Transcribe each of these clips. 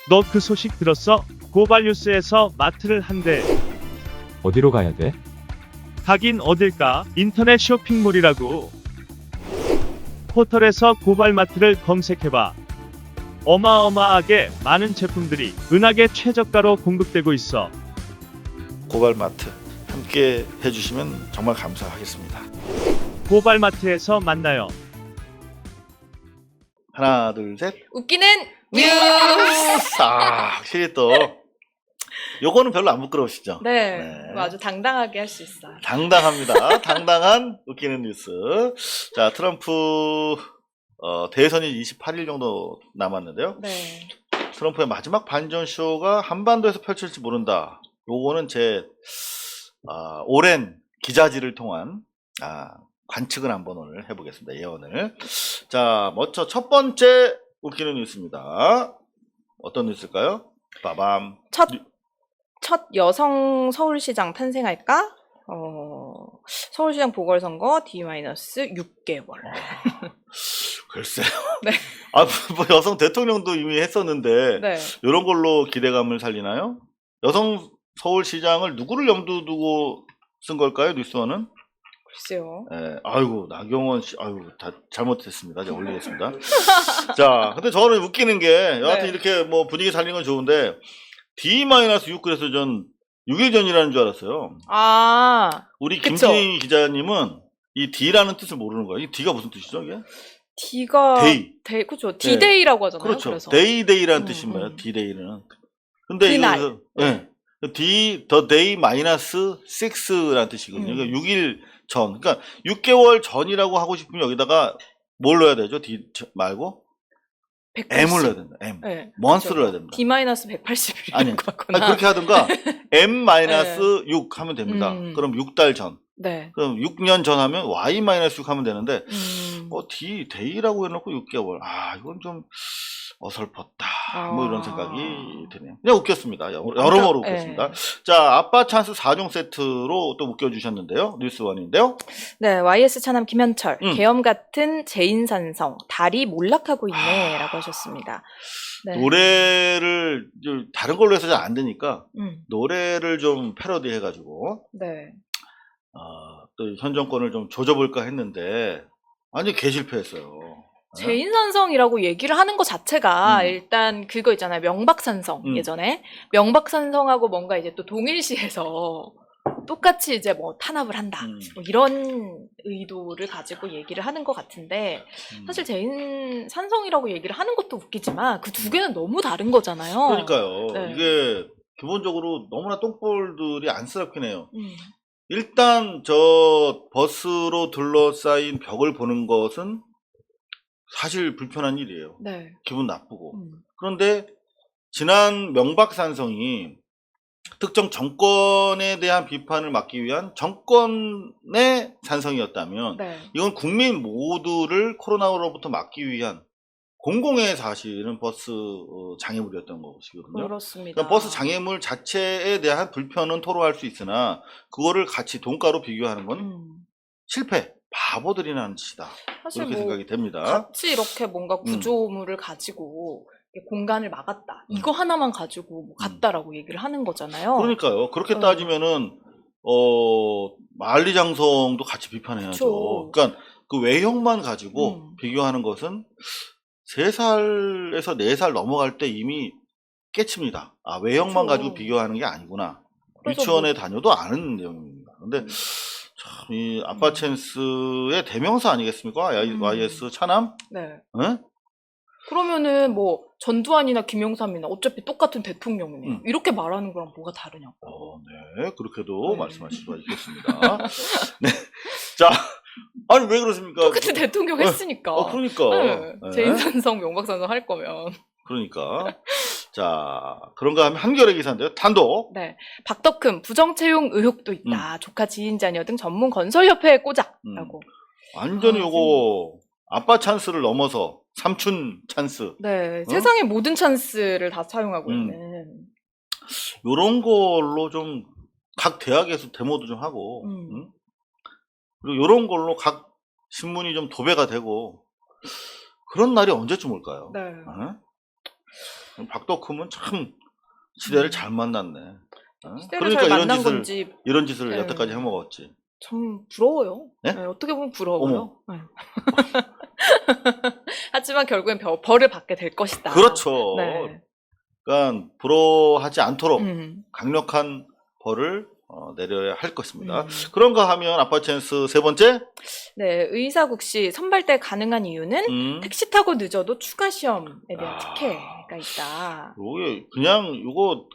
너 그 소식 들었어? 고발뉴스에서 마트를 한대. 어디로 가야 돼? 가긴 어딜까? 인터넷 쇼핑몰이라고. 포털에서 고발마트를 검색해봐. 어마어마하게 많은 제품들이 은하계 최저가로 공급되고 있어. 고발마트 함께 해주시면 정말 감사하겠습니다. 고발마트에서 만나요. 하나 둘 셋. 웃기는 뉴스. 확실히 또 요거는 별로 안 부끄러우시죠? 네, 네. 뭐 아주 당당하게 할 수 있어요. 당당합니다. 당당한 웃기는 뉴스. 자, 트럼프 대선이 28일 정도 남았는데요. 네, 트럼프의 마지막 반전 쇼가 한반도에서 펼칠지 모른다. 요거는 제 오랜 기자질을 통한 관측을 한번 오늘 해보겠습니다. 예언을. 자, 먼저 첫 번째 웃기는 뉴스입니다. 어떤 뉴스일까요? 빠밤. 첫 여성 서울시장 탄생할까? 서울시장 보궐선거 D-6개월. 글쎄요. 네. 뭐 여성 대통령도 이미 했었는데 네. 이런 걸로 기대감을 살리나요? 여성 서울시장을 누구를 염두 두고 쓴 걸까요? 뉴스원은? 글쎄요. 예, 아이고 나경원 씨, 아이고 다 잘못했습니다. 제가 올리겠습니다. 자, 근데 저는 웃기는 게 여하튼 네. 이렇게 뭐 분위기 살리는 건 좋은데 D-6 그래서 전 6일 전이라는 줄 알았어요. 우리 그쵸. 김진희 기자님은 이 D라는 뜻을 모르는 거예요. 이 D가 무슨 뜻이죠, 이게? D가 데이. 그렇죠. D-Day라고 하잖아요. 그렇죠. 그래서. 데이라는 뜻입니다. D-Day는. 근데 그날. 여기서 D the day minus 6라는 뜻이거든요. 그러니까 6일 전. 그러니까 6개월 전이라고 하고 싶으면 여기다가 뭘 넣어야 되죠? D 말고 180. M을 넣어야 된다. M. 네, month를 그렇죠. 넣어야 됩니다. D-180일 아니, 것 같구나. 그렇게 하든가 M-6 하면 됩니다. 그럼 6달 전. 네. 그럼 6년 전 하면 Y-6 하면 되는데 음. 데이라고 해놓고 6개월. 이건 좀 어설펐다. 뭐 이런 생각이 드네요. 그냥 웃겼습니다. 여러모로 웃겼습니다. 네. 자, 아빠 찬스 4종 세트로 또 웃겨주셨는데요. 뉴스원인데요. 네, YS 차남 김현철, 음. 계엄 같은 재인산성, 달이 몰락하고 있네, 라고 하셨습니다. 네. 노래를 다른 걸로 해서 잘 안 되니까 노래를 좀 패러디 해가지고 네. 또 현 정권을 좀 조져볼까 했는데 완전 개실패했어요. 재인산성이라고 얘기를 하는 것 자체가 일단 그거 있잖아요. 명박산성, 예전에. 명박산성하고 뭔가 이제 또 동일시해서 똑같이 이제 뭐 탄압을 한다. 뭐 이런 의도를 가지고 얘기를 하는 것 같은데, 사실 재인산성이라고 얘기를 하는 것도 웃기지만 그 두 개는 너무 다른 거잖아요. 그러니까요. 네. 이게 기본적으로 너무나 똥볼들이 안쓰럽긴 해요. 일단 저 버스로 둘러싸인 벽을 보는 것은 사실 불편한 일이에요. 네. 기분 나쁘고. 그런데 지난 명박산성이 특정 정권에 대한 비판을 막기 위한 정권의 산성이었다면 네. 이건 국민 모두를 코로나로부터 막기 위한 공공의 사실은 버스 장애물이었던 것이거든요. 그렇습니다. 그러니까 버스 장애물 자체에 대한 불편은 토로할 수 있으나 그거를 같이 돈가로 비교하는 건 실패, 바보들이나 하는 짓이다. 사실 그렇게 뭐 생각이 됩니다. 같이 이렇게 뭔가 구조물을 가지고 공간을 막았다. 이거 하나만 가지고 뭐 갔다라고 얘기를 하는 거잖아요. 그러니까요. 그렇게 따지면은 만리장성도 같이 비판해야죠. 그쵸. 그러니까 그 외형만 가지고 비교하는 것은 3살에서 4살 넘어갈 때 이미 깨칩니다. 외형만 그쵸. 가지고 비교하는 게 아니구나. 그래서 유치원에 다녀도 아는 내용입니다. 근데 참, 이 아빠 찬스의 대명사 아니겠습니까? YS 차남? 네. 응? 그러면은 뭐 전두환이나 김영삼이나 어차피 똑같은 대통령이네. 이렇게 말하는 거랑 뭐가 다르냐고. 네. 그렇게도 네. 말씀하실 수가 있겠습니다. 네. 자, 아니 왜 그러십니까? 똑같은 대통령 했으니까. 그러니까. 네. 네. 재인산성, 명박산성 할 거면. 그러니까. 자, 그런가 하면 한겨레 기사인데요. 단독. 네. 박덕흠 부정채용 의혹도 있다. 조카 지인 자녀 등 전문 건설협회에 꽂아라고. 완전히 요거 아빠 찬스를 넘어서 삼촌 찬스. 네. 세상의 모든 찬스를 다 사용하고 있는. 요런 걸로 좀 각 대학에서 데모도 좀 하고. 그리고 요런 걸로 각 신문이 좀 도배가 되고 그런 날이 언제쯤 올까요? 네. 박덕흠은 참 시대를 잘 만났네. 어? 시대를 잘 만난 건지 이런 짓을 네. 여태까지 해먹었지. 참 부러워요. 네? 네, 어떻게 보면 부러워요. 네. 하지만 결국엔 벌을 받게 될 것이다. 그렇죠. 네. 그러니까 부러워하지 않도록 음. 강력한 벌을 내려야 할 것입니다. 음. 그런가 하면 아빠 찬스 세 번째. 네, 의사국 씨 선발대 가능한 이유는 택시 타고 늦어도 추가 시험에 대한 특혜가 있다. 요게 그냥 요거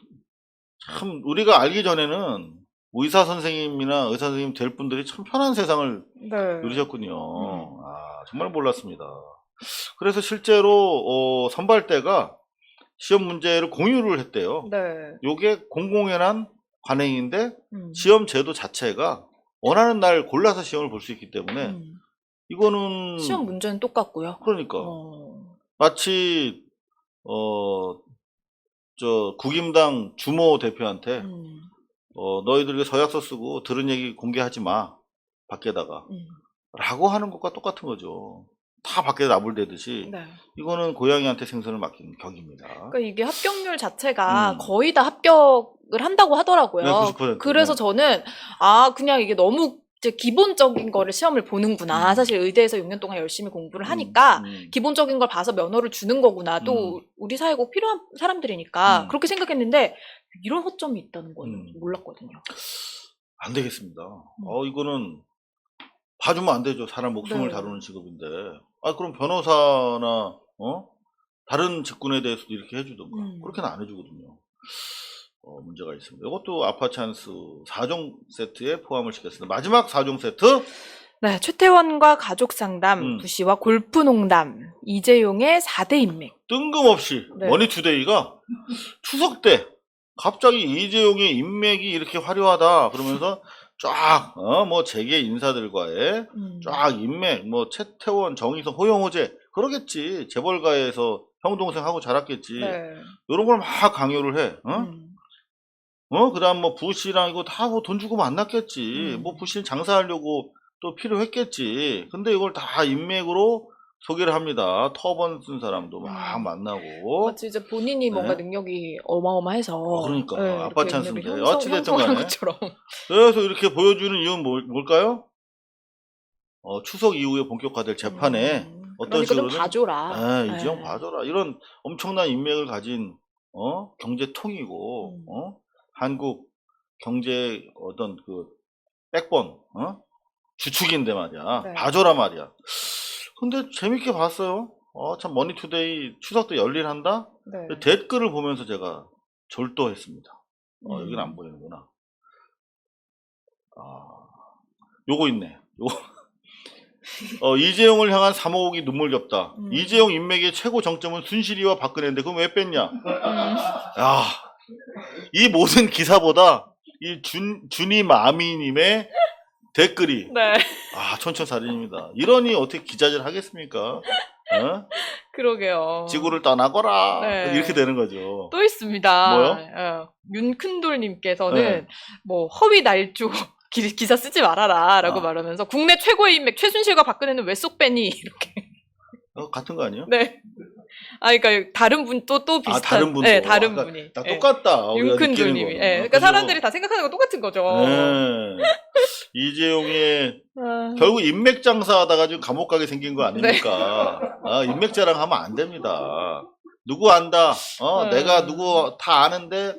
참 우리가 알기 전에는 의사 선생님이나 의사 선생님 될 분들이 참 편한 세상을 네. 누리셨군요. 정말 몰랐습니다. 그래서 실제로 선발대가 시험 문제를 공유를 했대요. 네. 요게 공공연한 관행인데 시험 제도 자체가 원하는 날 골라서 시험을 볼 수 있기 때문에 이거는 시험 문제는 똑같고요. 그러니까 마치 저 국임당 주모 대표한테 너희들 서약서 쓰고 들은 얘기 공개하지 마 밖에다가 라고 하는 것과 똑같은 거죠. 다 밖에 나불대듯이 네. 이거는 고양이한테 생선을 맡기는 격입니다. 그러니까 이게 합격률 자체가 거의 다 합격을 한다고 하더라고요. 네, 90%. 그래서 네. 저는 그냥 이게 너무 이제 기본적인 거를 시험을 보는구나. 사실 의대에서 6년 동안 열심히 공부를 하니까 기본적인 걸 봐서 면허를 주는 거구나. 또 우리 사회에 꼭 필요한 사람들이니까 그렇게 생각했는데 이런 허점이 있다는 건 몰랐거든요. 안 되겠습니다. 이거는 봐주면 안 되죠. 사람 목숨을 네. 다루는 직업인데. 그럼 변호사나 다른 직군에 대해서도 이렇게 해주던가. 그렇게는 안 해주거든요. 문제가 있습니다. 이것도 아파 찬스 4종 세트에 포함을 시켰습니다. 마지막 4종 세트. 네, 최태원과 가족 상담, 부시와 골프 농담, 이재용의 4대 인맥. 뜬금없이 네. 머니투데이가 추석 때 갑자기 이재용의 인맥이 이렇게 화려하다 그러면서 쫙 뭐 재계 인사들과의 쫙 인맥 뭐 최태원, 정의선, 호영호재 그러겠지. 재벌가에서 형 동생하고 자랐겠지. 네. 이런 걸 막 강요를 해. 그다음 뭐 부시랑 이거 다 뭐 돈 주고 만났겠지. 뭐 부시는 장사하려고 또 필요했겠지. 근데 이걸 다 인맥으로 소개를 합니다. 터번 쓴 사람도 막 만나고. 마치 이제 본인이 뭔가 능력이 어마어마해서. 그러니까 네, 아빠 이렇게 찬스인데 인맥을 어찌됐든 간에. 것처럼. 그래서 이렇게 보여주는 이유는 뭘까요? 추석 이후에 본격화될 재판에 어떤 그러니까 좀 식으로는 봐줘라. 이재용 봐줘라. 이런 엄청난 인맥을 가진 경제통이고 한국 경제 어떤 그 백본 주축인데 말이야. 네. 봐줘라 말이야. 근데 재밌게 봤어요. 참 머니투데이 추석 때 열일한다. 네. 댓글을 보면서 제가 졸도했습니다. 여기는 안 보이는구나. 요거 있네. 요거. 이재용을 향한 3호옥이 눈물겹다. 이재용 인맥의 최고 정점은 순실이와 박근혜인데 그럼 왜 뺐냐? 야, 이 모든 기사보다 이 준이 마미님의 댓글이 네. 천천살인입니다. 이러니 어떻게 기자질 하겠습니까? 그러게요. 지구를 떠나거라. 네. 이렇게 되는 거죠. 또 있습니다. 뭐요? 윤큰돌님께서는 네. 뭐 허위 날조 기사 쓰지 말아라라고 아. 말하면서 국내 최고의 인맥 최순실과 박근혜는 왜 쏙 빼니 이렇게. 같은 거 아니에요? 네. 그러니까 다른 분 또 비슷한. 다른 분도. 네, 다른 분이. 다 네. 똑같다. 우리가 느끼는 윤큰돌님이. 거는. 네. 그러니까 그죠? 사람들이 다 생각하는 거 똑같은 거죠. 네. 이재용의 결국 인맥 장사하다가 지금 감옥 가게 생긴 거 아닙니까? 인맥 자랑하면 안 됩니다. 누구 안다. 내가 누구 다 아는데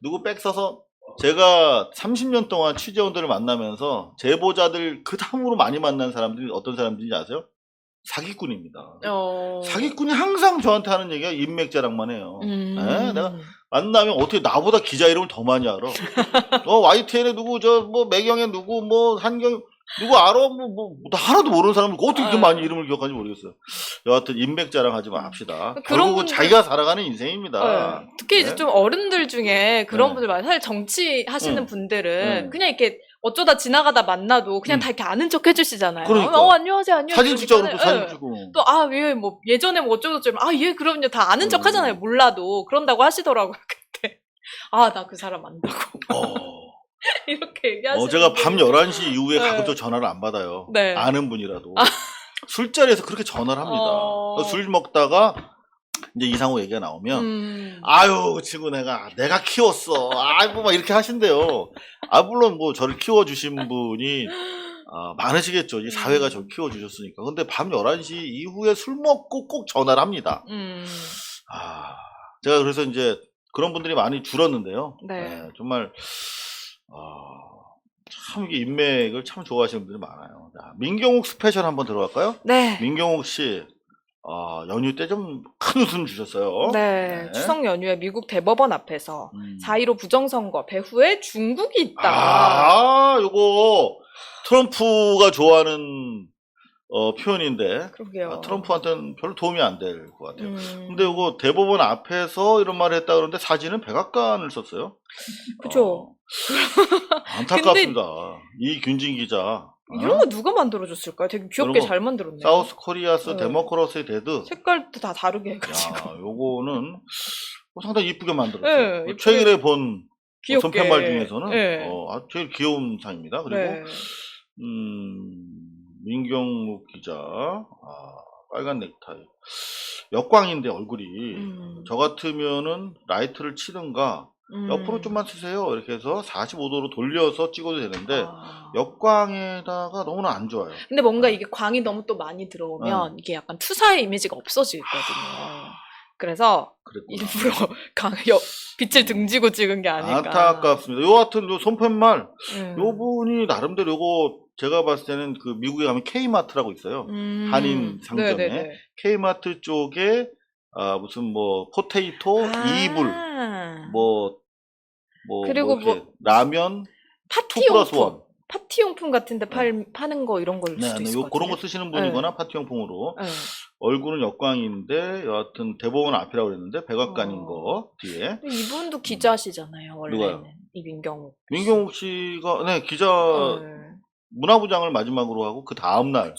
누구 백 써서 제가 30년 동안 취재원들을 만나면서 제보자들 그 다음으로 많이 만난 사람들이 어떤 사람들인지 아세요? 사기꾼입니다. 사기꾼이 항상 저한테 하는 얘기가 인맥 자랑만 해요. 네? 내가 만나면 어떻게 나보다 기자 이름을 더 많이 알아? YTN에 누구, 뭐 매경에 누구, 뭐 한경 누구 알아? 나 하나도 모르는 사람을 어떻게 이렇게 많이 이름을 기억하는지 모르겠어요. 여하튼 인맥 자랑하지 맙시다. 결국은 자기가 살아가는 인생입니다. 특히 이제 좀 어른들 중에 그런 네. 분들 많아요. 사실 정치 하시는 분들은 네. 그냥 이렇게 어쩌다 지나가다 만나도 그냥 다 이렇게 아는 척 해주시잖아요. 그러니까. 안녕하세요, 안녕하세요. 사진 찍자고 또 이러니까는, 사진 찍고. 또, 예, 뭐, 예전에 뭐 어쩌고저쩌고, 예, 그럼요. 다 아는 척 하잖아요. 몰라도. 그런다고 하시더라고요, 그때. 나 그 사람 안다고. 이렇게 얘기하시는 제가 밤 분들이 11시 이후에 네. 가급적 전화를 안 받아요. 네. 아는 분이라도. 술자리에서 그렇게 전화를 합니다. 술 먹다가 이제 이상호 얘기가 나오면 음. 아유 그 친구 내가 키웠어. 아이고 막 이렇게 하신대요. 아 물론 뭐 저를 키워주신 분이 많으시겠죠. 이 사회가 저를 키워주셨으니까. 근데 밤 11시 이후에 술 먹고 꼭 전화를 합니다. 제가 그래서 이제 그런 분들이 많이 줄었는데요. 네. 정말 참 이게 인맥을 참 좋아하시는 분들이 많아요. 자, 민경욱 스페셜 한번 들어갈까요? 네. 민경욱 씨 연휴 때 좀 큰 웃음 주셨어요. 네. 추석 연휴에 미국 대법원 앞에서 4.15 부정선거 배후에 중국이 있다. 요거 트럼프가 좋아하는 표현인데 그러게요. 트럼프한테는 별로 도움이 안 될 것 같아요. 근데 이거 대법원 앞에서 이런 말을 했다 그러는데 사진은 백악관을 썼어요. 그죠. 안타깝습니다. 이균진 기자. 이런 거 누가 만들어줬을까요? 되게 귀엽게 그리고 잘 만들었네요. 사우스 코리아스 네. 데모크라시 데드. 색깔도 다 다르게 해가지고. 야, 요거는 상당히 이쁘게 만들었어요. 네, 최근에 본 귀엽게. 손팻말 중에서는 네. 제일 귀여운 상입니다. 그리고 네. 민경욱 기자 빨간 넥타이 역광인데 얼굴이 저 같으면은 라이트를 치든가 옆으로 좀만 쓰세요 이렇게 해서 45도로 돌려서 찍어도 되는데 역광에다가 너무나 안 좋아요. 근데 뭔가 이게 광이 너무 또 많이 들어오면 이게 약간 투사의 이미지가 없어지거든요. 그래서 일부러 빛을 등지고 찍은 게 아닐까. 안타깝습니다. 요 같은 요 손팻말 요 분이 나름대로 요거 제가 봤을 때는 그 미국에 가면 K마트라고 있어요. 한인 상점에 네네네. K마트 쪽에 무슨 뭐 포테이토 이불 뭐 그리고 이렇게 라면 파티용품 파티용품 같은데 파는 거 이런 걸 수도 있을 것 같아요. 그런 거 쓰시는 분이거나 파티용품으로 얼굴은 역광인데 여하튼 대법원 앞이라고 그랬는데 백악관인 거 뒤에. 이분도 기자시잖아요 원래는. 누가요? 이 민경욱 씨가 네 기자 문화부장을 마지막으로 하고 그 다음 날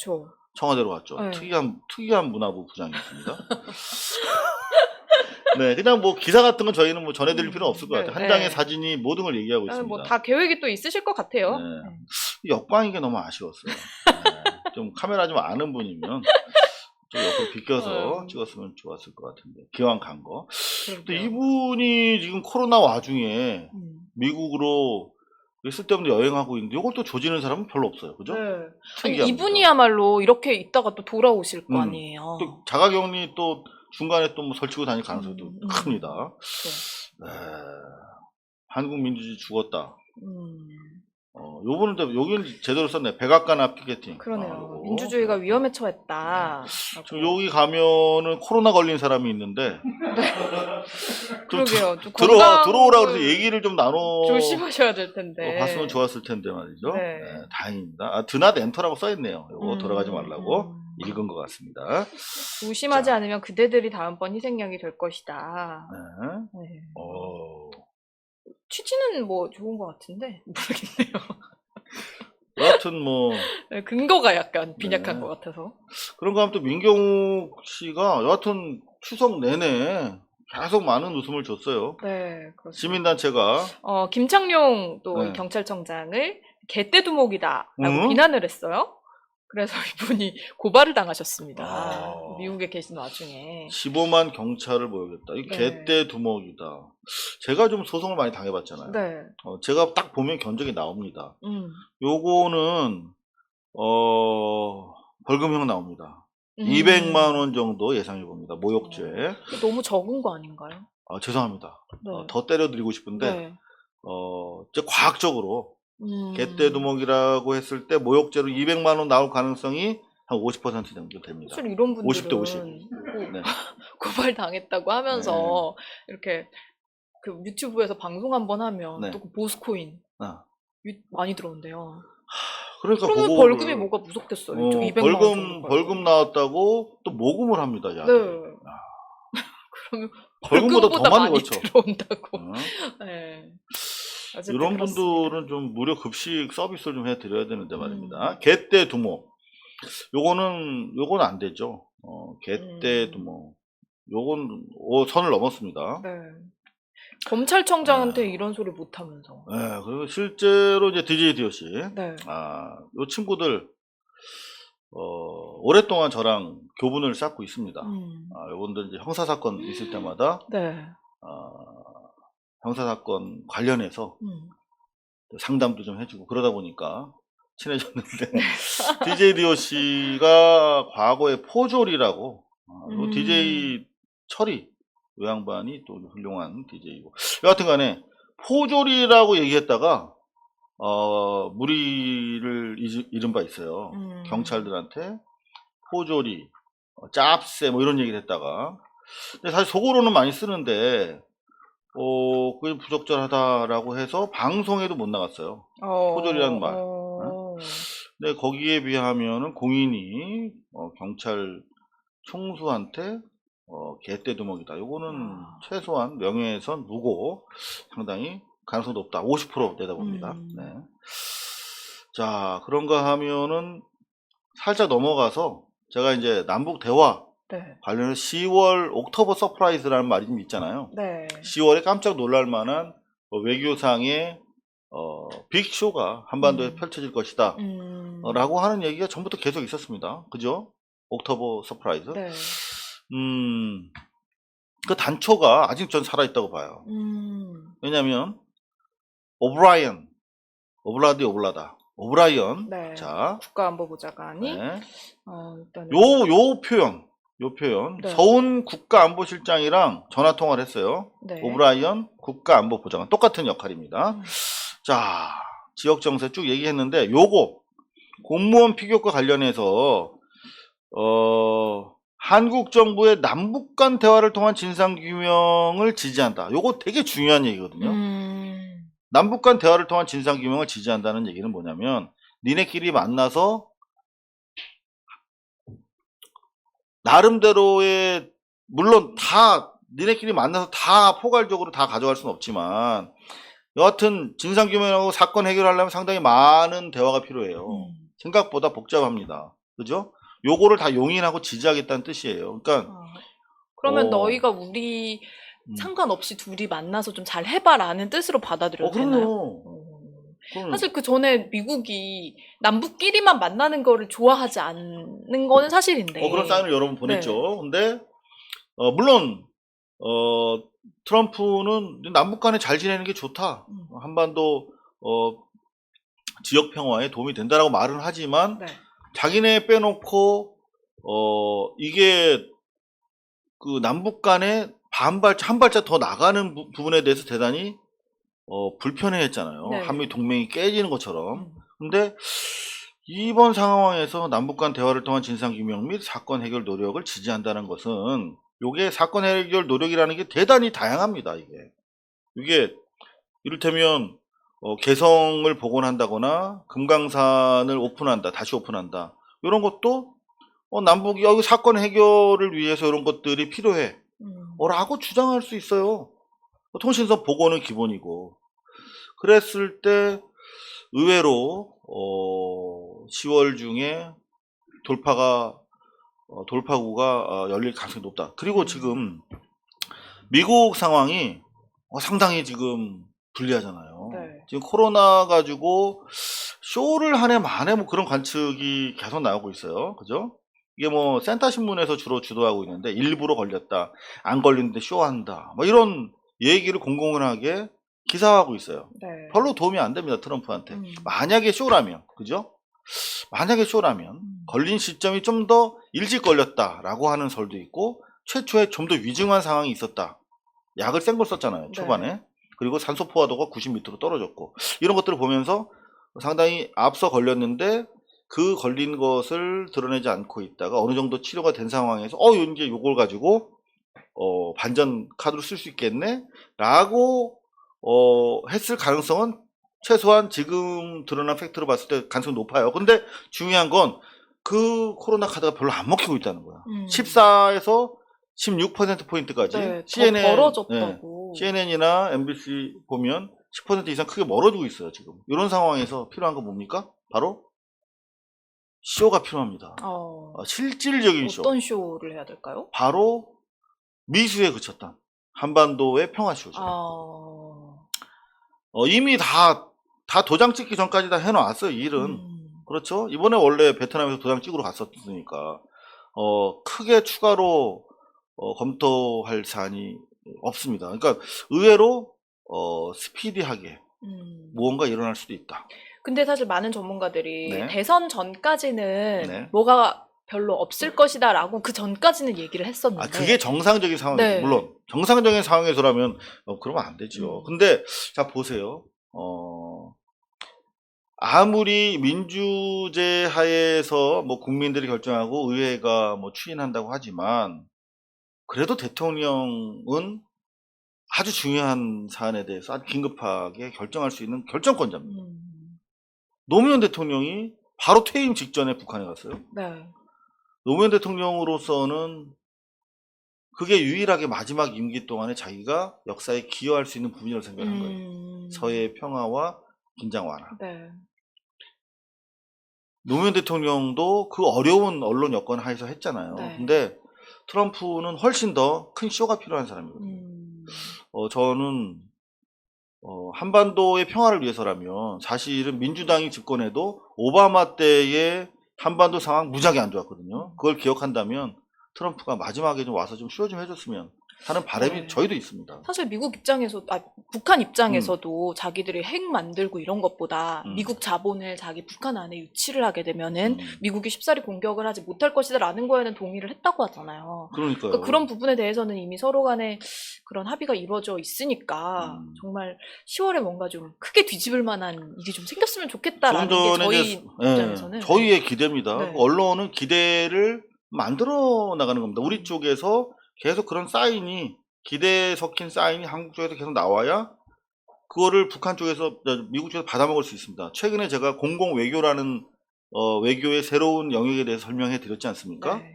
청와대로 갔죠. 특이한 문화부 부장이었습니다. 네, 그냥 뭐 기사 같은 건 저희는 뭐 전해드릴 필요는 없을 것 같아요. 한 장의 사진이 모든 걸 얘기하고 있습니다. 뭐 다 계획이 또 있으실 것 같아요. 역광인 게 너무 아쉬웠어요. 좀 카메라 좀 아는 분이면 좀 옆으로 비껴서 찍었으면 좋았을 것 같은데 기왕 간 거. 근데 이분이 지금 코로나 와중에 미국으로 쓸데없는 여행하고 있는데 이걸 또 조지는 사람은 별로 없어요. 그죠? 아니, 이분이야말로 이렇게 있다가 또 돌아오실 거 아니에요. 또 자가격리 또 중간에 또 뭐 설치고 다닐 가능성도 큽니다. 한국 민주주의 죽었다. 요거는 여기는 제대로 썼네. 백악관 앞 피켓팅. 그러네요. 민주주의가 위험에 처했다. 지금 여기 가면은 코로나 걸린 사람이 있는데. 좀 들어오라 그래서 얘기를 좀 나눠. 조심하셔야 될 텐데. 봤으면 좋았을 텐데 말이죠. 다행입니다. 드낫 엔터라고 써있네요. 요거 돌아가지 말라고 읽은 것 같습니다. 조심하지 않으면 그대들이 다음번 희생양이 될 것이다. 취지는 뭐 좋은 것 같은데 모르겠네요. 여하튼 뭐 근거가 약간 빈약한 것 같아서. 그런가 하면 또 민경욱 씨가 여하튼 추석 내내 계속 많은 웃음을 줬어요. 네, 그렇습니다. 시민단체가 김창룡 또 경찰청장을 개떼두목이다라고 비난을 했어요. 그래서 이분이 고발을 당하셨습니다. 미국에 계신 와중에. 15만 경찰을 모으겠다. 이 개떼 두목이다. 제가 좀 소송을 많이 당해봤잖아요. 네. 제가 딱 보면 견적이 나옵니다. 요거는 벌금형 나옵니다. 200만 원 정도 예상해 봅니다. 모욕죄. 너무 적은 거 아닌가요? 죄송합니다. 더 때려드리고 싶은데 이제 과학적으로 개떼두목이라고 했을 때 모욕죄로 200만 원 나올 가능성이 한 50% 정도 됩니다. 사실 이런 분들은 50대 50. 고발 당했다고 하면서 이렇게 그 유튜브에서 방송 한번 하면 또 그 보스코인 많이 들어온대요. 그러니까 그러면 벌금이 뭐가 무섭겠어요. 200만 원 벌금 나왔다고 또 모금을 합니다. 야. 그러면 벌금보다 더 많이 걸쳐. 들어온다고. 이런 분들은 좀 무료 급식 서비스를 좀 해드려야 되는데 말입니다. 개떼 두목. 요건 안 되죠. 개떼 두목. 요건 선을 넘었습니다. 검찰청장한테 이런 소리 못 하면서. 그리고 실제로 이제 DJ DOC. 요 친구들 오랫동안 저랑 교분을 쌓고 있습니다. 음. 요분들 이제 형사사건 있을 때마다, 네. 형사사건 관련해서 상담도 좀 해주고 그러다 보니까 친해졌는데, DJ DOC가 과거에 포졸이라고, 요 DJ 철이, 요 양반이 또 훌륭한 DJ이고. 여하튼 간에, 포졸이라고 얘기했다가, 무리를 잃은 바 있어요. 경찰들한테 포졸이, 짭새 뭐 이런 얘기를 했다가. 근데 사실 속으로는 많이 쓰는데, 그게 부적절하다라고 해서 방송에도 못 나갔어요. 포졸이라는 말. 근데 거기에 비하면은 공인이 경찰 총수한테 개떼두먹이다. 요거는 최소한 명예훼손, 무고 상당히 가능성이 높다. 50% 내다 봅니다. 네. 자, 그런가 하면은 살짝 넘어가서 제가 이제 남북 대화 네. 관련해서 10월 옥토버 서프라이즈라는 말이 좀 있잖아요. 네. 10월에 깜짝 놀랄 만한 외교상의 빅쇼가 한반도에 펼쳐질 것이다 라고 하는 얘기가 전부터 계속 있었습니다. 그죠? 옥토버 서프라이즈. 네. 그 단초가 아직 전 살아있다고 봐요. 왜냐면 오브라이언, 오블라디 오블라다, 오브라이언. 네. 자, 국가안보보좌관이 네. 일단 요 표현 네. 서훈 국가안보실장이랑 전화 통화를 했어요. 네. 오브라이언 국가안보보좌관 똑같은 역할입니다. 자, 지역 정세 쭉 얘기했는데 요거 공무원 피격과 관련해서 한국 정부의 남북 간 대화를 통한 진상 규명을 지지한다. 요거 되게 중요한 얘기거든요. 남북 간 대화를 통한 진상 규명을 지지한다는 얘기는 뭐냐면 니네끼리 만나서 나름대로의, 물론 다 니네끼리 만나서 다 포괄적으로 다 가져갈 수는 없지만 여하튼 진상규명하고 사건 해결하려면 상당히 많은 대화가 필요해요. 생각보다 복잡합니다. 그죠? 요거를 다 용인하고 지지하겠다는 뜻이에요. 그러니까 그러면 너희가 우리 상관없이 둘이 만나서 좀 잘 해봐라는 뜻으로 받아들여도 되나요? 사실 그 전에 미국이 남북끼리만 만나는 거를 좋아하지 않는 거는 사실인데. 그런 사인을 여러 번 보냈죠. 근데 물론 트럼프는 남북 간에 잘 지내는 게 좋다. 한반도 지역 평화에 도움이 된다라고 말은 하지만 네. 자기네 빼놓고 이게 그 남북 간에 한 발짝 더 나가는 부분에 대해서 대단히 불편해했잖아요. 네. 한미 동맹이 깨지는 것처럼. 근데 이번 상황에서 남북 간 대화를 통한 진상규명 및 사건 해결 노력을 지지한다는 것은 요게 사건 해결 노력이라는 게 대단히 다양합니다. 이게 이를테면 개성을 복원한다거나 금강산을 오픈한다, 다시 오픈한다. 이런 것도 남북이 여기 사건 해결을 위해서 이런 것들이 필요해. 라고 주장할 수 있어요. 통신선 복원은 기본이고. 그랬을 때 의외로 10월 중에 돌파구가 열릴 가능성이 높다. 그리고 지금 미국 상황이 상당히 지금 불리하잖아요. 네. 지금 코로나 가지고 쇼를 한 해 만에 뭐 그런 관측이 계속 나오고 있어요. 그죠? 이게 뭐 센터 신문에서 주로 주도하고 있는데 일부러 걸렸다, 안 걸리는데 쇼한다, 뭐 이런 얘기를 공공연하게 기사화하고 있어요. 네. 별로 도움이 안 됩니다, 트럼프한테. 만약에 쇼라면, 그죠? 만약에 쇼라면 걸린 시점이 좀 더 일찍 걸렸다라고 하는 설도 있고 최초에 좀 더 위중한 상황이 있었다. 약을 센 걸 썼잖아요, 초반에. 네. 그리고 산소 포화도가 90m로 떨어졌고 이런 것들을 보면서 상당히 앞서 걸렸는데 그 걸린 것을 드러내지 않고 있다가 어느 정도 치료가 된 상황에서 이제 요걸 가지고 반전 카드로 쓸 수 있겠네 라고 했을 가능성은 최소한 지금 드러난 팩트로 봤을 때 가능성이 높아요. 근데 중요한 건 그 코로나 카드가 별로 안 먹히고 있다는 거야. 14에서 16%포인트까지 네, CNN, 더 벌어졌다고. CNN이나 MBC 보면 10% 이상 크게 멀어지고 있어요. 지금 이런 상황에서 필요한 건 뭡니까? 바로 쇼가 필요합니다. 실질적인 쇼. 어떤 쇼를 해야 될까요? 바로 미수에 그쳤던 한반도의 평화쇼죠. 이미 다 도장 찍기 전까지 다 해놨어요. 이 일은. 그렇죠. 이번에 원래 베트남에서 도장 찍으러 갔었으니까 크게 추가로 검토할 사안이 없습니다. 그러니까 의외로 스피디하게 무언가 일어날 수도 있다. 근데 사실 많은 전문가들이 네. 대선 전까지는 네. 뭐가 별로 없을 것이다라고 그 전까지는 얘기를 했었는데. 그게 정상적인 상황이죠. 네. 물론 정상적인 상황에서라면 그러면 안 되죠. 근데 자 보세요. 아무리 민주제 하에서 뭐 국민들이 결정하고 의회가 뭐 추인한다고 하지만 그래도 대통령은 아주 중요한 사안에 대해서 아주 긴급하게 결정할 수 있는 결정권자입니다. 노무현 대통령이 바로 퇴임 직전에 북한에 갔어요. 네. 노무현 대통령으로서는 그게 유일하게 마지막 임기 동안에 자기가 역사에 기여할 수 있는 부분이라고 생각한 거예요. 서해의 평화와 긴장 완화. 네. 노무현 대통령도 그 어려운 언론 여건 하에서 했잖아요. 네. 근데 트럼프는 훨씬 더 큰 쇼가 필요한 사람이거든요. 저는 한반도의 평화를 위해서라면 사실은 민주당이 집권해도 오바마 때의 한반도 상황 무지하게 안 좋았거든요. 그걸 기억한다면 트럼프가 마지막에 좀 와서 좀 쉬워 좀 해줬으면 하는 바람이 네. 저희도 있습니다. 사실 미국 입장에서, 북한 입장에서도 자기들이 핵 만들고 이런 것보다 미국 자본을 자기 북한 안에 유치를 하게 되면은 미국이 쉽사리 공격을 하지 못할 것이다라는 거에는 동의를 했다고 하잖아요. 그러니까요. 그러니까 그런 부분에 대해서는 이미 서로 간에 그런 합의가 이루어져 있으니까 정말 10월에 뭔가 좀 크게 뒤집을 만한 일이 좀 생겼으면 좋겠다라는 게 저희 입장에서는. 저희의 기대입니다. 네. 언론은 기대를 만들어 나가는 겁니다. 우리 쪽에서 계속 그런 사인이, 기대에 섞인 사인이 한국 쪽에서 계속 나와야 그거를 북한 쪽에서, 미국 쪽에서 받아먹을 수 있습니다. 최근에 제가 공공외교라는 외교의 새로운 영역에 대해서 설명해 드렸지 않습니까? 네.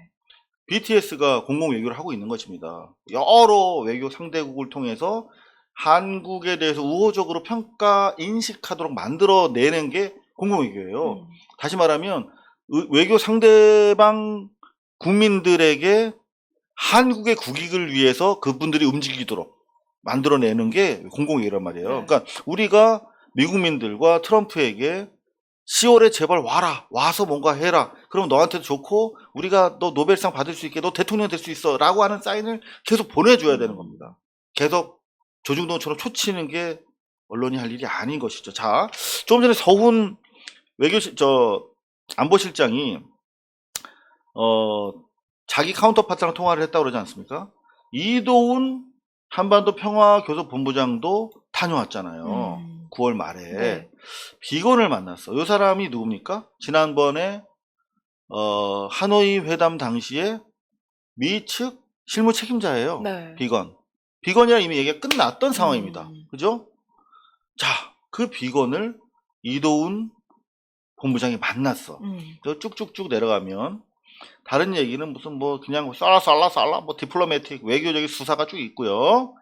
BTS가 공공외교를 하고 있는 것입니다. 여러 외교 상대국을 통해서 한국에 대해서 우호적으로 평가 인식하도록 만들어내는 게 공공외교예요. 다시 말하면 외교 상대방 국민들에게 한국의 국익을 위해서 그분들이 움직이도록 만들어내는 게 공공외교란 말이에요. 네. 그러니까 우리가 미국민들과 트럼프에게 10월에 제발 와라, 와서 뭔가 해라, 그럼 너한테도 좋고 우리가 너 노벨상 받을 수 있게, 너 대통령 될 수 있어 라고 하는 사인을 계속 보내줘야 되는 겁니다. 계속 조중동처럼 초치는 게 언론이 할 일이 아닌 것이죠. 자, 조금 전에 서훈 안보실장이 자기 카운터파트랑 통화를 했다고 그러지 않습니까? 이도훈 한반도 평화교섭본부장도 다녀왔잖아요. 9월 말에. 네. 비건을 만났어. 이 사람이 누굽니까? 지난번에 하노이 회담 당시에 미 측 실무 책임자예요. 네. 비건이랑 이미 얘기가 끝났던 상황입니다. 그죠? 자, 그 비건을 이도훈 본부장이 만났어. 쭉쭉쭉 내려가면 다른 얘기는 무슨 뭐 그냥 쌀라 뭐 디플로매틱 외교적인 수사가 쭉 있고요.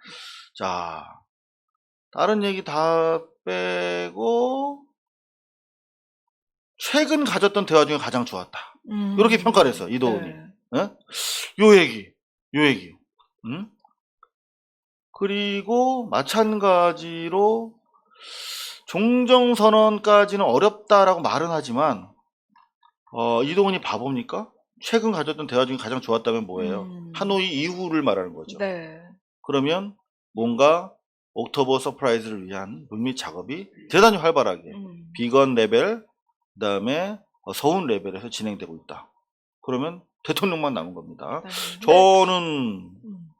자, 다른 얘기 다 빼고 최근 가졌던 대화 중에 가장 좋았다. 이렇게 평가를 했어, 이도훈이. 네. 요 얘기. 응? 그리고 마찬가지로 종정선언까지는 어렵다라고 말은 하지만 이동훈이 바보입니까? 최근 가졌던 대화 중에 가장 좋았다면 뭐예요? 하노이 이후를 말하는 거죠. 네. 그러면 뭔가 옥토버 서프라이즈를 위한 물밑 작업이 대단히 활발하게 비건 레벨, 그 다음에 서훈 레벨에서 진행되고 있다. 그러면 대통령만 남은 겁니다. 네. 저는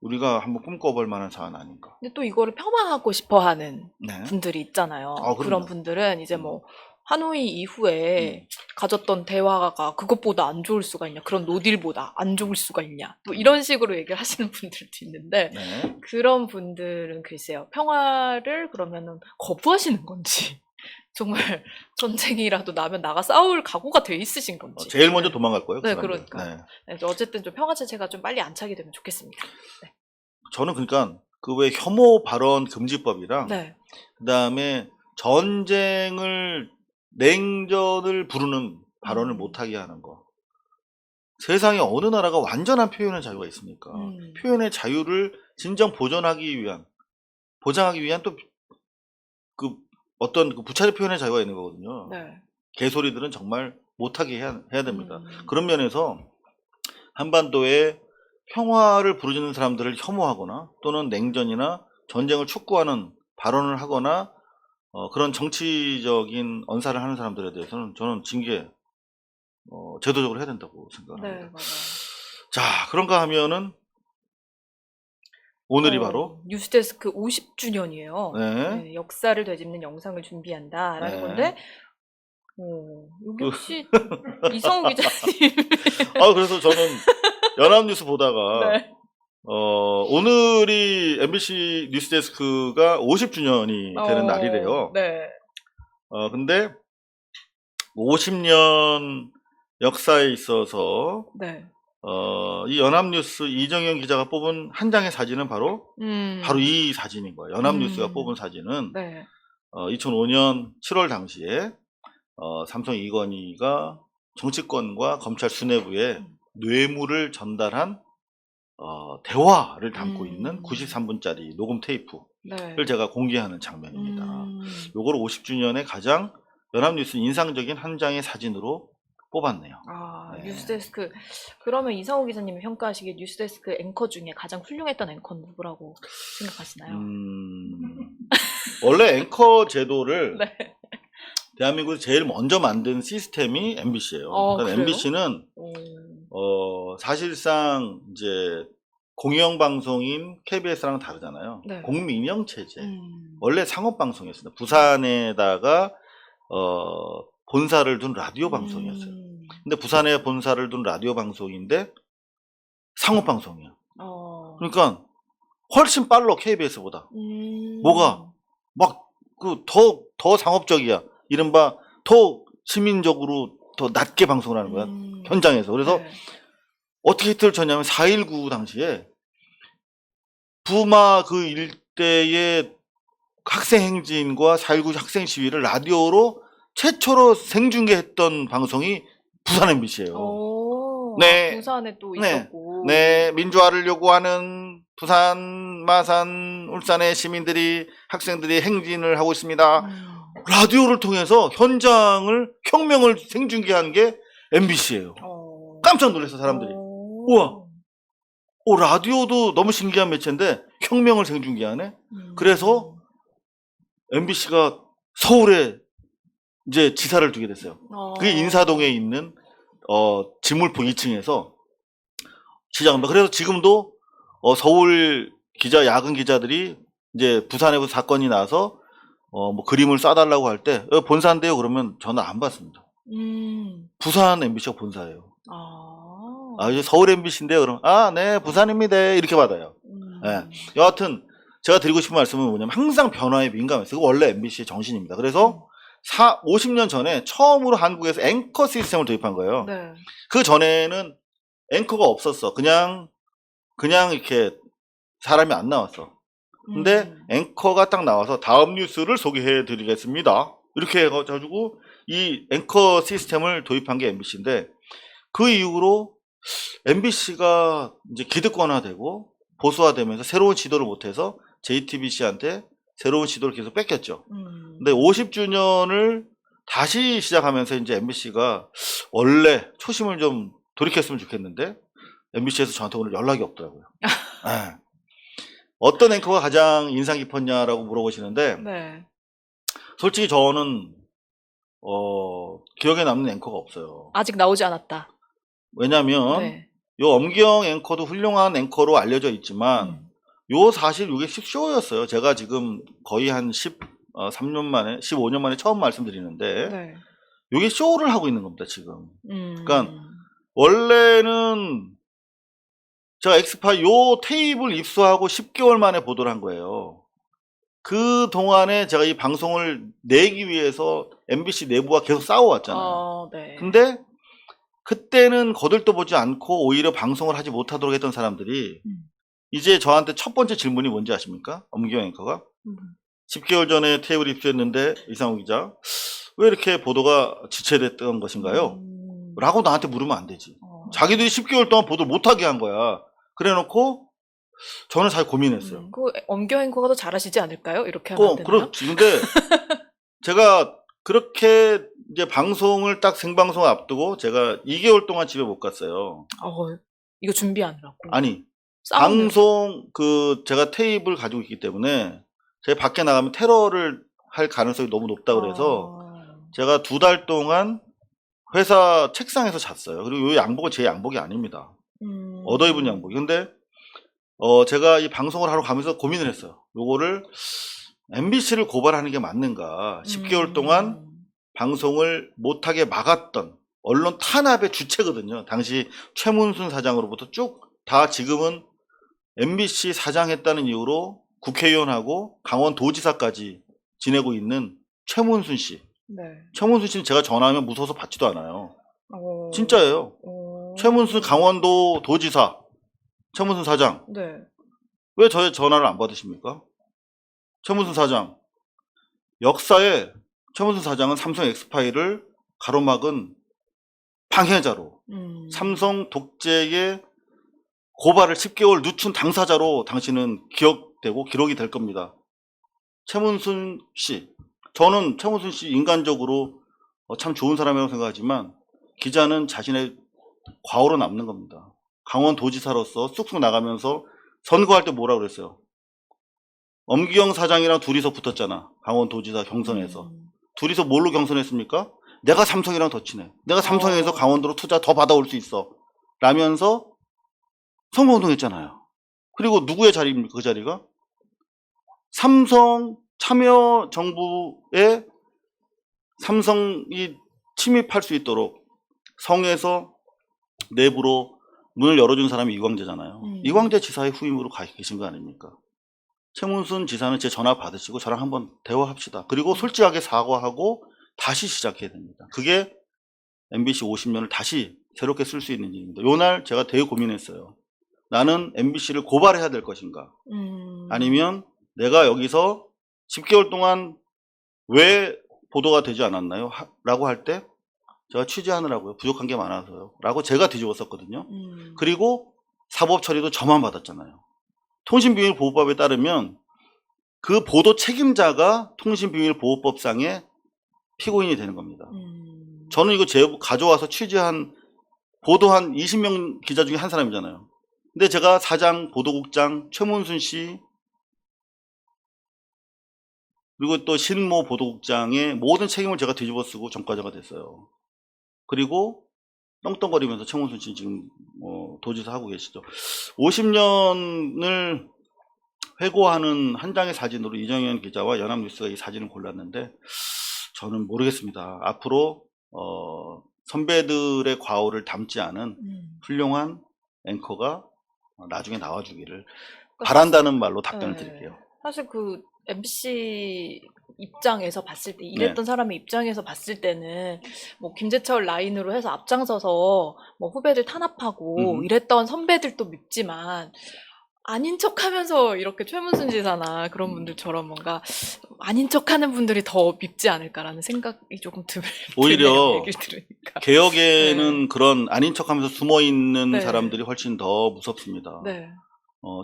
우리가 한번 꿈꿔볼 만한 사안 아닌가. 근데 또 이거를 폄하하고 싶어 하는 네. 분들이 있잖아요. 그럼요. 그런 분들은 이제 뭐 하노이 이후에 가졌던 대화가 그것보다 안 좋을 수가 있냐, 그런 노딜보다 안 좋을 수가 있냐, 또 이런 식으로 얘기를 하시는 분들도 있는데 네. 그런 분들은 글쎄요, 평화를 그러면은 거부하시는 건지 정말 전쟁이라도 나면 나가 싸울 각오가 돼 있으신 건지. 제일 먼저 도망갈 거예요. 네, 그 사람들. 그러니까. 네. 네, 어쨌든 좀 평화 체제가 좀 빨리 안착이 되면 좋겠습니다. 네. 저는 그러니까 그 왜 혐오 발언 금지법이랑 네. 그다음에 냉전을 부르는 발언을 못하게 하는 거. 세상에 어느 나라가 완전한 표현의 자유가 있습니까? 표현의 자유를 진정 보장하기 위한 또 그 어떤 그 부차례 표현의 자유가 있는 거거든요. 네. 개소리들은 정말 못하게 해야 됩니다. 음. 그런 면에서 한반도에 평화를 부르짖는 사람들을 혐오하거나 또는 냉전이나 전쟁을 촉구하는 발언을 하거나 그런 정치적인 언사를 하는 사람들에 대해서는 저는 징계 제도적으로 해야 된다고 네, 생각합니다. 맞아요. 자, 그런가 하면은 오늘이 바로 뉴스데스크 50주년이에요. 네. 역사를 되짚는 영상을 준비한다라는 네. 건데, 여기 그- 혹시 이성우 기자님. 그래서 저는 연합뉴스 보다가 네. 오늘이 MBC 뉴스데스크가 50주년이 되는 날이래요. 네. 근데 50년 역사에 있어서 네. 이 연합뉴스 이정현 기자가 뽑은 한 장의 사진은 바로 이 사진인 거예요. 연합뉴스가 뽑은 사진은 네. 2005년 7월 당시에 삼성 이건희가 정치권과 검찰 수뇌부에 뇌물을 전달한 대화를 담고 있는 93분짜리 녹음 테이프를 네. 제가 공개하는 장면입니다. 요거를 50주년에 가장 연합뉴스 인상적인 한 장의 사진으로 뽑았네요. 네. 뉴스데스크. 그러면 이성우 기자님이 평가하시기에 뉴스데스크 앵커 중에 가장 훌륭했던 앵커는 누구라고 생각하시나요? 원래 앵커 제도를 네. 대한민국에서 제일 먼저 만든 시스템이 MBC예요. 그러니까 그래요? MBC는 사실상 이제 공영방송인 KBS랑 다르잖아요. 네. 공민영 체제. 원래 상업방송이었습니다. 부산에다가 본사를 둔 라디오 방송이었어요. 근데 부산에 본사를 둔 라디오 방송인데 상업방송이야. 그러니까 훨씬 빨라 KBS보다. 뭐가 막 더 상업적이야. 이른바 더 시민적으로 더 낮게 방송을 하는 거야. 현장에서. 그래서 네. 어떻게 히트를 쳤냐면 4.19 당시에 부마 그 일대의 학생 행진과 4.19 학생 시위를 라디오로 최초로 생중계했던 방송이 부산 MBC예요. 네. 부산에 또 네. 있었고. 네, 민주화를 요구하는 부산, 마산, 울산의 시민들이 학생들이 행진을 하고 있습니다. 라디오를 통해서 혁명을 생중계한 게 MBC예요. 깜짝 놀랐어 사람들이. 우와. 라디오도 너무 신기한 매체인데 혁명을 생중계하네. 그래서 MBC가 서울에 이제 지사를 두게 됐어요. 그게 인사동에 있는 지물포 2층에서 시작합니다. 그래서 지금도 서울 기자, 야근 기자들이 이제 부산에서 사건이 나서 뭐 그림을 쏴달라고 할 때 본사인데요 그러면 전화 안 받습니다. 부산 MBC가 본사예요. 이제 서울 MBC인데요 그러면 네 부산입니다 이렇게 받아요. 네. 여하튼 제가 드리고 싶은 말씀은 뭐냐면 항상 변화에 민감했어요. 그거 원래 MBC의 정신입니다. 그래서 50년 전에 처음으로 한국에서 앵커 시스템을 도입한 거예요. 네. 그 전에는 앵커가 없었어. 그냥 이렇게 사람이 안 나왔어. 근데 앵커가 딱 나와서 다음 뉴스를 소개해 드리겠습니다. 이렇게 해가지고 이 앵커 시스템을 도입한 게 MBC인데 그 이후로 MBC가 이제 기득권화되고 보수화되면서 새로운 시도를 못해서 JTBC한테 새로운 시도를 계속 뺏겼죠. 근데 50주년을 다시 시작하면서 이제 MBC가 원래 초심을 좀 돌이켰으면 좋겠는데 MBC에서 저한테 오늘 연락이 없더라고요. 네. 어떤 앵커가 가장 인상 깊었냐라고 물어보시는데 네. 솔직히 저는 기억에 남는 앵커가 없어요. 아직 나오지 않았다. 왜냐면 네. 요 엄기영 앵커도 훌륭한 앵커로 알려져 있지만 사실 이게 쇼였어요. 제가 지금 거의 한 13년 만에 15년 만에 처음 말씀드리는데 네. 이게 쇼를 하고 있는 겁니다 지금. 그러니까 원래는 제가 엑스파일 요 테이프를 입수하고 10개월 만에 보도를 한 거예요. 그 동안에 제가 이 방송을 내기 위해서 MBC 내부와 계속 싸워왔잖아요. 네. 근데 그때는 거들떠보지 않고 오히려 방송을 하지 못하도록 했던 사람들이 이제 저한테 첫 번째 질문이 뭔지 아십니까? 엄기영 앵커가 10개월 전에 테이블 입수했는데 이상우 기자 왜 이렇게 보도가 지체됐던 것인가요? 라고 나한테 물으면 안 되지. 자기들이 10개월 동안 보도를 못하게 한 거야. 그래놓고 저는 잘 고민했어요. 그 엄경 앵커가 더 잘하시지 않을까요? 이렇게 하면 되나요? 그렇지. 근데 제가 그렇게 이제 방송을 딱 생방송 앞두고 제가 2개월 동안 집에 못 갔어요. 이거 준비하느라고. 아니, 싸우는. 방송 제가 테이프를 가지고 있기 때문에 제가 밖에 나가면 테러를 할 가능성이 너무 높다 그래서 제가 2달 동안 회사 책상에서 잤어요. 그리고 이 양복은 제 양복이 아닙니다. 얻어 입은 양복이. 근데 제가 이 방송을 하러 가면서 고민을 했어요. 요거를 MBC를 고발하는 게 맞는가. 10개월 동안 방송을 못하게 막았던 언론 탄압의 주체거든요. 당시 최문순 사장으로부터 쭉 다 지금은 MBC 사장 했다는 이유로 국회의원하고 강원도지사까지 지내고 있는 최문순 씨. 네. 최문순 씨는 제가 전화하면 무서워서 받지도 않아요. 어. 진짜예요. 어. 최문순 강원도 도지사, 최문순 사장. 네. 왜 저의 전화를 안 받으십니까? 최문순 사장. 역사에 최문순 사장은 삼성 엑스파일을 가로막은 방해자로, 삼성 독재의 고발을 10개월 늦춘 당사자로 당신은 기억되고 기록이 될 겁니다. 최문순 씨. 저는 최문순 씨 인간적으로 참 좋은 사람이라고 생각하지만 기자는 자신의 과오로 남는 겁니다. 강원도지사로서 쑥쑥 나가면서 선거할 때 뭐라고 그랬어요? 엄기영 사장이랑 둘이서 붙었잖아. 강원도지사 경선에서. 둘이서 뭘로 경선했습니까? 내가 삼성이랑 더 친해. 내가 삼성에서 강원도로 투자 더 받아올 수 있어. 라면서 선거운동했잖아요. 그리고 누구의 자리입니까? 그 자리가? 삼성 참여정부에 삼성이 침입할 수 있도록 성에서 내부로 문을 열어준 사람이 이광재잖아요. 이광재 지사의 후임으로 가 계신 거 아닙니까? 최문순 지사는 제 전화 받으시고 저랑 한번 대화합시다. 그리고 솔직하게 사과하고 다시 시작해야 됩니다. 그게 MBC 50년을 다시 새롭게 쓸 수 있는 일입니다. 요날 제가 되게 고민했어요. 나는 MBC를 고발해야 될 것인가? 아니면 내가 여기서 10개월 동안 왜 보도가 되지 않았나요? 라고 할 때 제가 취재하느라고요. 부족한 게 많아서요. 라고 제가 뒤집었었거든요. 그리고 사법 처리도 저만 받았잖아요. 통신비밀보호법에 따르면 그 보도 책임자가 통신비밀보호법상의 피고인이 되는 겁니다. 저는 이거 가져와서 취재한 보도한 20명 기자 중에 한 사람이잖아요. 근데 제가 사장, 보도국장, 최문순 씨 그리고 또 신모 보도국장의 모든 책임을 제가 뒤집어 쓰고 전과자가 됐어요. 그리고 떵떵거리면서 최문순 씨 지금 도지사 하고 계시죠. 50년을 회고하는 한 장의 사진으로 이정현 기자와 연합뉴스가 이 사진을 골랐는데 저는 모르겠습니다. 앞으로 선배들의 과오를 담지 않은 훌륭한 앵커가 나중에 나와주기를 바란다는 말로 답변을 드릴게요. 사실 그 MBC 입장에서 봤을 때 일했던 사람의 입장에서 봤을 때는 뭐 김재철 라인으로 해서 앞장서서 뭐 후배들 탄압하고 이랬던 선배들도 밉지만 아닌 척하면서 이렇게 최문순 지사나 그런 분들처럼 뭔가 아닌 척하는 분들이 더 밉지 않을까라는 생각이 조금 오히려 얘기를 들으니까. 개혁에는 그런 아닌 척하면서 숨어있는 사람들이 훨씬 더 무섭습니다.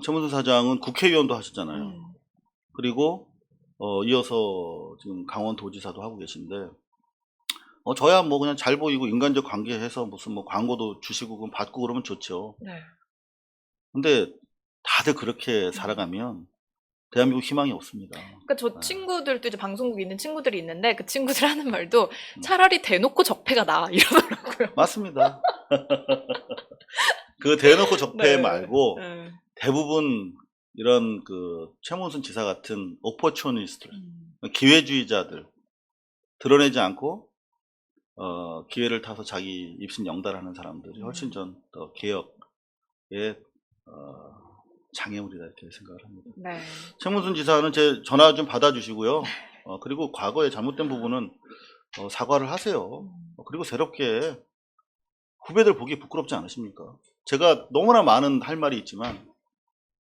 최문순 사장은 국회의원도 하셨잖아요. 그리고 이어서 지금 강원도지사도 하고 계신데 저야 뭐 그냥 잘 보이고 인간적 관계해서 무슨 뭐 광고도 주시고 그럼 받고 그러면 좋죠. 근데 다들 그렇게 살아가면 대한민국 희망이 없습니다. 그러니까 저 친구들도 이제 방송국에 있는 친구들이 있는데 그 친구들 하는 말도 차라리 대놓고 적폐가 나아 이러더라고요. 맞습니다. 그 대놓고 적폐 말고 대부분 이런 그 최문순 지사 같은 오퍼튜니스트들, 기회주의자들 드러내지 않고 기회를 타서 자기 입신 영달하는 사람들이 훨씬 더 개혁의 장애물이다 이렇게 생각을 합니다. 최문순 지사는 제 전화 좀 받아주시고요. 그리고 과거에 잘못된 부분은 사과를 하세요. 그리고 새롭게 후배들 보기 부끄럽지 않으십니까? 제가 너무나 많은 할 말이 있지만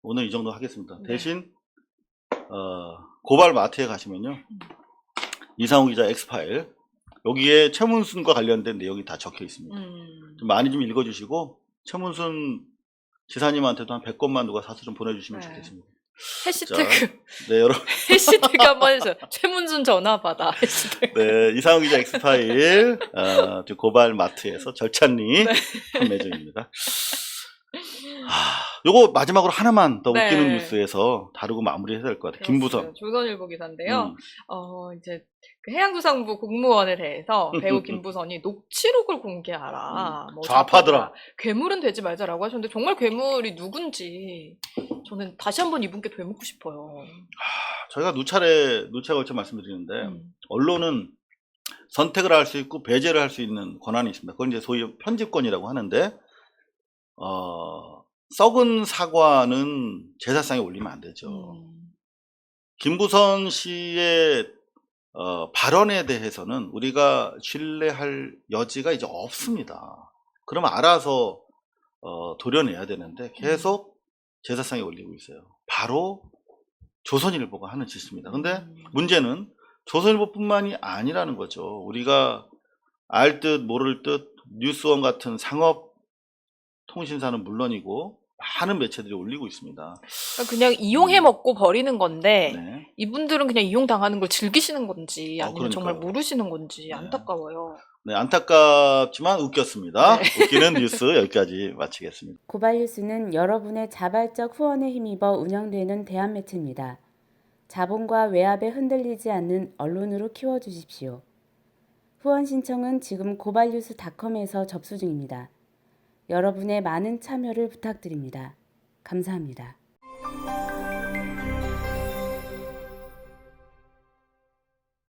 오늘 이 정도 하겠습니다. 대신 고발 마트에 가시면요. 이상우 기자 엑스파일 여기에 최문순과 관련된 내용이 다 적혀 있습니다. 좀 많이 좀 읽어주시고 최문순 지사님한테도 한 100권만 누가 사서 좀 보내주시면 좋겠습니다. 해시태그 네, 여러분. 해시태그 한번 해주세요. 최문순 전화 받아. 해시태그. 네, 이상훈 기자 엑스파일 고발 마트에서 절찬리 판매 중입니다. 요거 마지막으로 하나만 더 네. 웃기는 뉴스에서 다루고 마무리해야 될 것 같아요. 김부선. 조선일보 기사인데요. 음. 이제 그 해양수산부 공무원에 대해서 배우 김부선이 녹취록을 공개하라. 뭐 좌파더라. 괴물은 되지 말자라고 하셨는데 정말 괴물이 누군지 저는 다시 한번 이분께 되묻고 싶어요. 저희가 누차례 걸쳐 말씀드리는데 언론은 선택을 할 수 있고 배제를 할 수 있는 권한이 있습니다. 그건 이제 소위 편집권이라고 하는데 썩은 사과는 제사상에 올리면 안 되죠. 김부선 씨의 발언에 대해서는 우리가 신뢰할 여지가 이제 없습니다. 그러면 알아서 도려내야 되는데 계속 제사상에 올리고 있어요. 바로 조선일보가 하는 짓입니다. 근데 문제는 조선일보뿐만이 아니라는 거죠. 우리가 알 듯 모를 듯 뉴스원 같은 상업 통신사는 물론이고 많은 매체들이 올리고 있습니다. 그냥 이용해 먹고 버리는 건데 네. 이분들은 그냥 이용당하는 걸 즐기시는 건지 아니면 정말 그러니까요. 모르시는 건지 네. 안타까워요. 네, 안타깝지만 웃겼습니다. 네. 웃기는 뉴스 여기까지 마치겠습니다. 고발뉴스는 여러분의 자발적 후원에 힘입어 운영되는 대한매체입니다. 자본과 외압에 흔들리지 않는 언론으로 키워주십시오. 후원 신청은 지금 고발뉴스닷컴에서 접수 중입니다. 여러분의 많은 참여를 부탁드립니다. 감사합니다.